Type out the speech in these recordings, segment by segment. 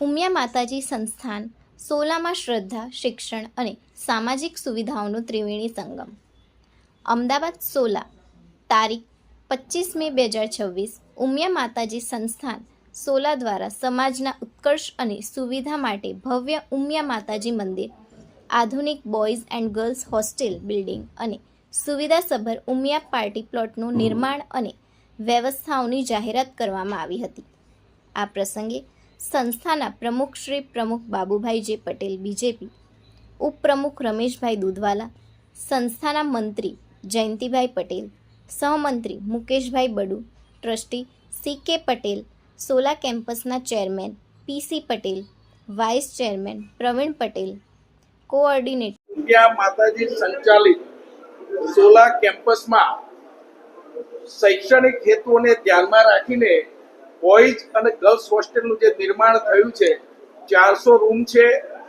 ઉમિયા માતાજી સંસ્થાન સોલામાં શ્રદ્ધા, શિક્ષણ અને સામાજિક સુવિધાઓનો ત્રિવેણી સંગમ. અમદાવાદ સોલા, તારીખ 25 મે 2026. ઉમિયા માતાજી સંસ્થાન સોલા દ્વારા સમાજના ઉત્કર્ષ અને સુવિધા માટે ભવ્ય ઉમિયા માતાજી મંદિર, આધુનિક boys and girls hostel building અને સુવિધાસભર ઉમિયા પાર્ટી પ્લોટનું નિર્માણ અને વ્યવસ્થાઓની જાહેરાત કરવામાં આવી હતી. આ પ્રસંગે સંસ્થાના પ્રમુખ શ્રી પ્રમુખ બાબુભાઈ જે પટેલ બીજેપી, ઉપપ્રમુખ રમેશભાઈ દૂધવાલા, સંસ્થાના મંત્રી જયંતિભાઈ પટેલ, સહમંત્રી મુકેશભાઈ બડુ, ટ્રસ્ટી CK પટેલ, સોલા કેમ્પસના chairman PC Patel, vice chairman Pravin Patel, coordinator Umiya Mataji સંચાલિત સોલા કેમ્પસમાં શૈક્ષણિક હેતુઓને ધ્યાનમાં રાખીને બોયઝ અને ગર્લ્સ હોસ્ટેલનું જે નિર્માણ થયું છે, 400 રૂમ છે,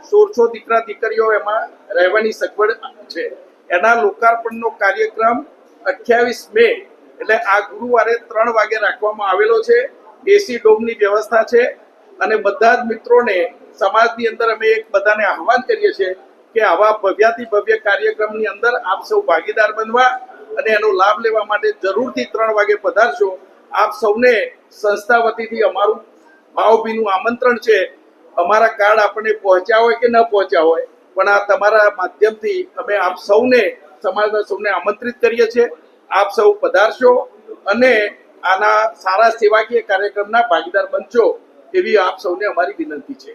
1600 દીકરા દીકરીઓ એમાં રહેવાની સગવડ છે. એના લોકાર્પણનો કાર્યક્રમ 28 મે એટલે આ ગુરુવારે 3 વાગે રાખવામાં આવેલો છે. AC ડોમની વ્યવસ્થા છે અને બધા જ મિત્રોને સમાજની અંદર અમે એક બધાને આહવાન કરીએ છીએ કે આવા ભવ્યાતિ ભવ્ય કાર્યક્રમની અંદર આપ સૌ ભાગીદાર બનવા અને એનો લાભ લેવા માટે જરૂરથી 3 વાગે પધારશો. આપ સૌને સંસ્થા વતીથી અમારું ભાવભીનું આમંત્રણ છે. અમારા કાર્ડ આપણને પહોંચ્યા હોય કે ન પહોંચ્યા હોય, પણ આ તમારા માધ્યમથી અમે આપ સૌને, સમાજના સૌને આમંત્રિત કરીએ છીએ. આપ સૌ પધારશો અને આના સારા સેવાકીય કાર્યક્રમના ભાગીદાર બનશો એવી આપ સૌને અમારી વિનંતી છે.